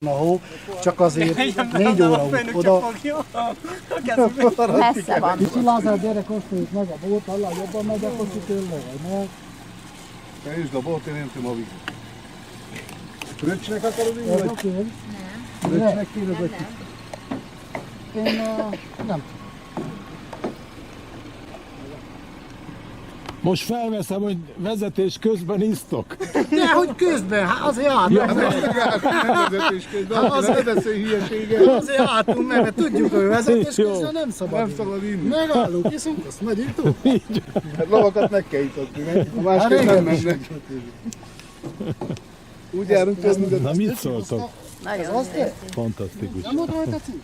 a hó, csak azért 4 óra oda. Messze van. Kicsi Lázár, gyerek, osztoljuk meg a bót, hallá, jobban megy, akkor tőle, vagy meg. Te üsd a bót, én öntöm a vizet. Fröccsnek akarod inni, vagy? Oké. Nem. Fröccsnek kéne, vagy? Én nem. Most felveszem, hogy vezetés közben isztok. Dehogy közben, azért álltunk meg. Vezetés közben, az ne beszélj hülyeséget. Azért álltunk meg, mert tudjuk, hogy vezetés Jó. közben nem szabad. Nem szabad inni. Megállunk, iszunk, azt megyünk túl. Hát lavakat meg kell itatni, meg? A másképp nem mennek. Úgy járunk tőle, mint a... Na mit szóltok? Nagyon Az te? Fantasztikus. Nem volt rajta cím?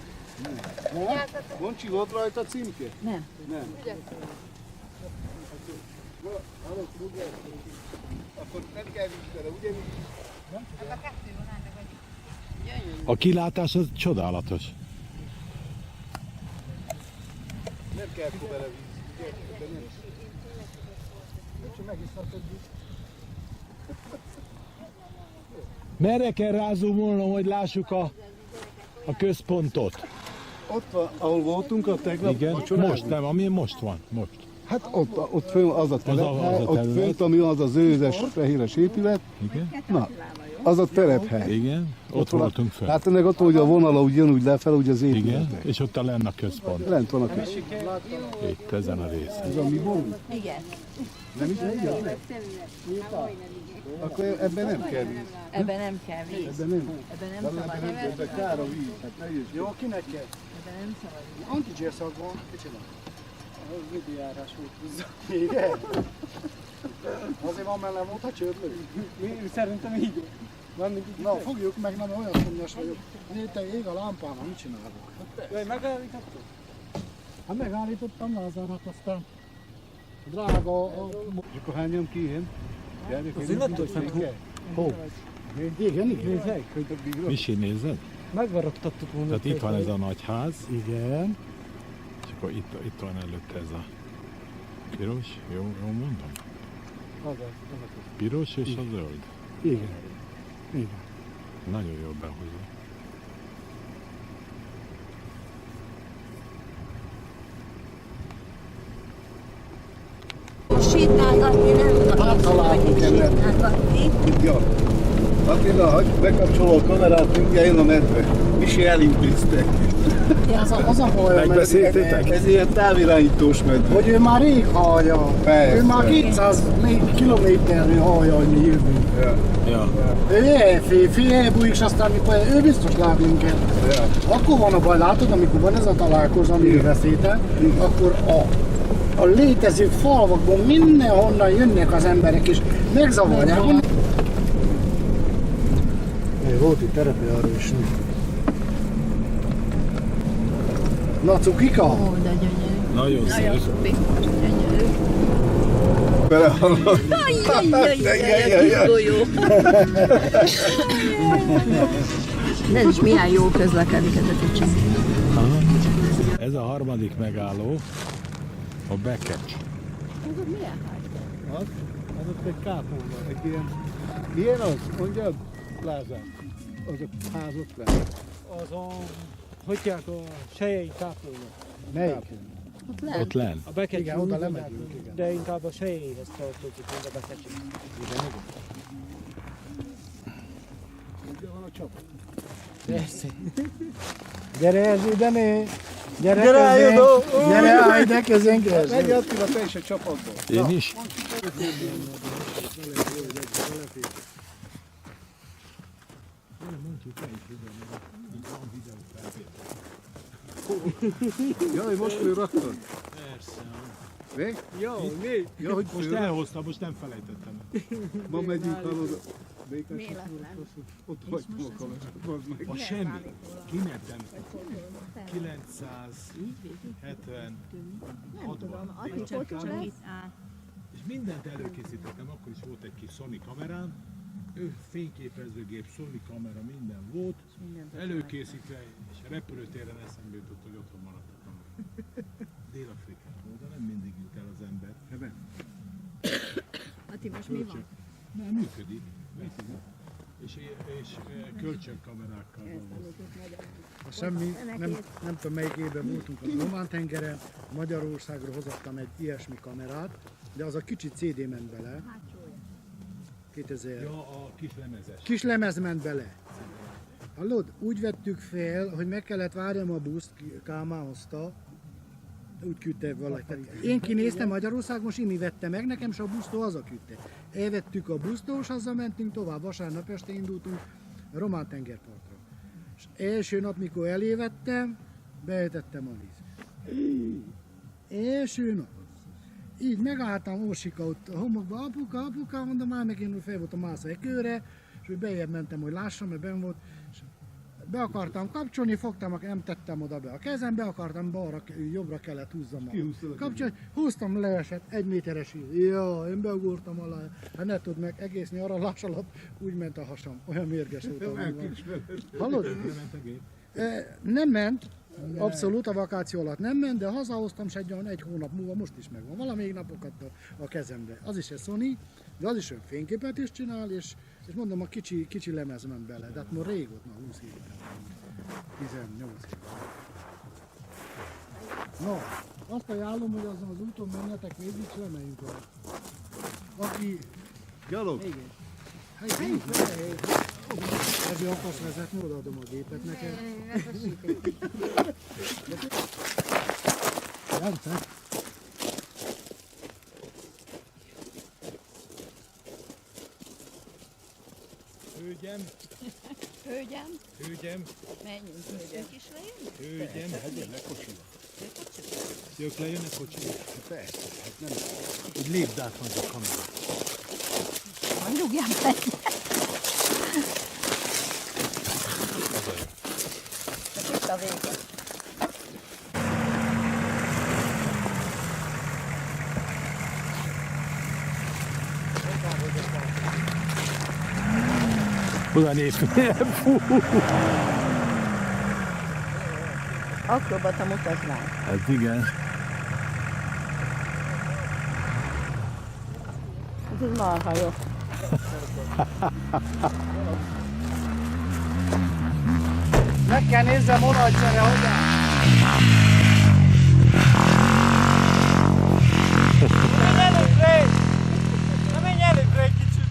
Boncsi, volt rajta címke? Nem. Nem. Akkor nem kell vizsgára, ugye? A kilátás az csodálatos. Nem kell akkor vele víz. Merre kell rázumolnom, hogy lássuk a központot? Ott van, ahol voltunk a tegnap. Igen, most nem, ami most van, most. Hát ott fönn az a telep, az a ott terület. fönt, ami az a zöldes, fehéres épület, Igen, na, az a terephely. igen, ott voltunk fel. Hát ennek ott, hogy a vonala úgy jön úgy lefelé, úgy az Igen, épületek. és ott a lenne a központ. Lent van a kis. Itt ezen a részen. Ez a mi borunk? Igen. Nem is így? Akkor ebben nem kell víz. Ebben nem kell víz. Ebben nem. Ebben nem szabad víz. Ebben kár a víz. Hát ne jöjjön. Jó, kinek kell? Ebben nem szabad víz. Antigérszak van, kicsit. Az videójárás volt hozzá. Igen? Azért van mellem ott a csődlő? Szerintem így van. Na, fogjuk meg, nem olyan szomjas vagyok. Te ég a lámpám, mit csinálok? Jaj, megállíthatod? Hát megállítottam Lázárnak, aztán drága a... És akkor hányan ki ilyen? Az illető, hogy fent Hó. Igen, igen. nézzek, hogy Misi, nézed? megvarogtattuk volna. Tehát itt van ez a nagy ház, Igen. és akkor itt van előtte ez a piros, jó mondom? Piros és a zöld. Igen. Igen. Nagyon jól behozza. Sétálgatni nem tudok. Hát, ha látok ennek. Sétálgatni. Ja. Attila, hagyd bekapcsolom a kamerát, mindjárt jön a medve. Misi elintézte. Az a baj, Megbeszéltétek? Ez ilyen távirányítós medve. hogy ő már rég hallja. Persze. Ő már 200 kilométerről hallja, hogy mi jövünk. Ja. Ő félbújik, és aztán mikor ő biztos lát minket. Ja. Akkor van a baj, látod, amikor van ez a találkozó, amiről beszéltem, akkor a létező falvakból mindenhonnan jönnek az emberek, és megzavarják. Volt itt terepjáró is. Na, cukika? Ó, de gyönyörű. Nagyon Nagyon szép. szupi. Gyönyörű. Belehallom. Ajjajjajjaj, a kis golyó. De is milyen jó közlekedik ez a kicsi. Ez a harmadik megálló, a Bekecs. Ez ott milyen ház? Az ott egy kápolna, egy ilyen az? Mondjad, Lázár. Az a ház ott lenne. Az a, hogy kell a sejei kápolna. Melyik? Ott lent. Ott lenn. A Bekecs Igen, oda lemegyünk, igen. de inkább a sejeihez tartozik, mint a Bekecsig. Ugye van a csapat. Persze. Gyere, Erzsé, de né! Gyere, Gyere, közénk! Jodó! Gyere, állj ide közénk, Erzsé! Menj Attila, te is a csapatba. Én is. Jaj, most fölraktad? Persze. Vég? Jó, mi? Ja, hogy Most fölraktad. elhoztam, most nem felejtettem. Ma megyünk el oda. Békás, Mélelem. ott hagytam a kamerát, bazd meg. A semmi. Kimentem. 970. Nem tudom, Ati, hogy csak itt áll. És mindent előkészítettem, akkor is volt egy kis Sony kamerám, ő fényképezőgép, Sony kamera, minden volt, előkészítve, és a repülőtéren eszembe jutott, hogy otthon maradt a kamera. Dél-Afrikából, de nem mindig jut el az ember. Ati, most mi van? Nem, működik. és kölcsönkamerákkal dolgoztunk. Semmi, nem tudom melyik évben voltunk a Román-tengeren, Magyarországról hozottam egy ilyesmi kamerát, de az a kicsi CD ment bele. 2000. Ja, a kis lemezes. Kis lemez ment bele. Hallod? Úgy vettük fel, hogy meg kellett várjam a buszt, Kálmán hozta, úgy küldte valaki. Én kinéztem Magyarország, most Imi vette meg nekem, és a busztól hazaküldte. Elvettük a busztól, és haza mentünk tovább. Vasárnap este indultunk a Román tengerpartra. És első nap, mikor elévettem, beejtettem a vízbe. Első nap. Így megálltam Ósika ott a homokba, apuka, mondom, már megint úgy fel voltam mászva egy kőre, és úgy bejebb mentem, hogy lássam, mert benn volt. És be akartam kapcsolni, fogtam, nem tettem oda be a kezem, be akartam, balra, jobbra kellett húzzam a kapcsolni, húztam, leesett, 1 méteres víz. Ja, én beugortam alá, hát ne tudd meg, egész nyaralás alatt úgy ment a hasam, olyan mérges volt. Hallod? Nem ment, abszolút a vakáció alatt nem ment, de hazahoztam, és egy hónap múlva most is megvan. Valamelyik napokat a kezembe. Az is egy Sony, de az is olyan fényképet is csinál, és mondom, a kicsi lemez ment bele. De hát már régóta, 20 éve. 18 éve. No, azt ajánlom, hogy azon az úton menjetek végig, és lemeljünk el. Aki... Gyalog? Igen. Ez akarsz vezetni, odaadom a gépet neked. Gyertek! Hölgyem, Menjünk, hölgyek is lejön? hölgyem, Hegyének kocsiba. ők lejönnek kocsiba. Persze, hát nem. Így lépd át majd a kamerát. Majd rúgjál meg. Csak itt a vége. Oda népnél. Akrobata mutatnál. Hát igen. Ez marha jó. Meg kell nézzem oda, hogy csere hozzá! Menj előbbre egy kicsit!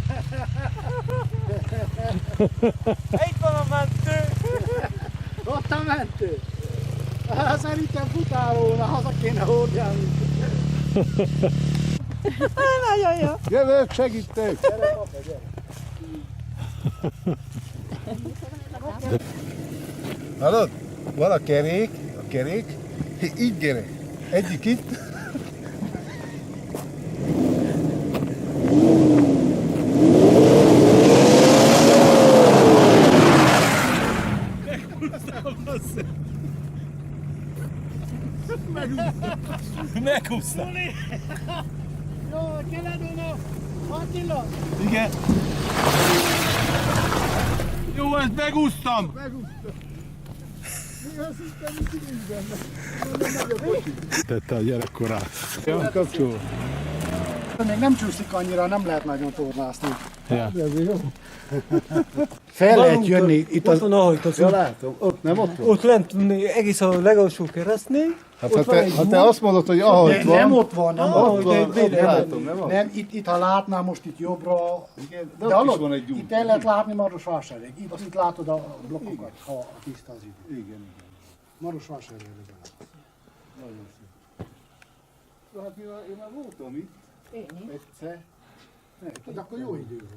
Itt van a mentő! Ott a mentő! Szerintem futál volna, haza kéne hordjálni. Nagyon jó. Jövök, segítek! Gyere, papa, gyere! Hallod? Van a kerék, így gyere. Egyik itt. Megúsztam. Jó, Keledona! Attila! Igen. Jó, ezt megúsztam. Mi azt hittem, hogy nincs benne. Nem megy a kocsi. Tette a gyerekkorát. Jó, kapcsol. Még nem csúszik annyira, nem lehet nagyon tornászni. Ja. Fel lehet jönni itt Ott az... van ahajtó. Ja, látom. Ott nem ott van. Ott lent egész a legalsó keresztnél. Hát ott van egy ha te azt mondod, hogy ahogy van. Nem ott van, nem Ah, ott de van. véletlen. Látom, nem ott? Nem, itt ha látnál most itt jobbra, Igen, de de ott is hallod, van egy út. itt el lehet látni Marosvásárhelyig. Itt látod a blokkokat, ha tiszta az idő. Igen. Marosvásárhelyig látsz. Nagyon szép. Hát én már voltam itt. Én is. Egyszer. De akkor jó idő volt.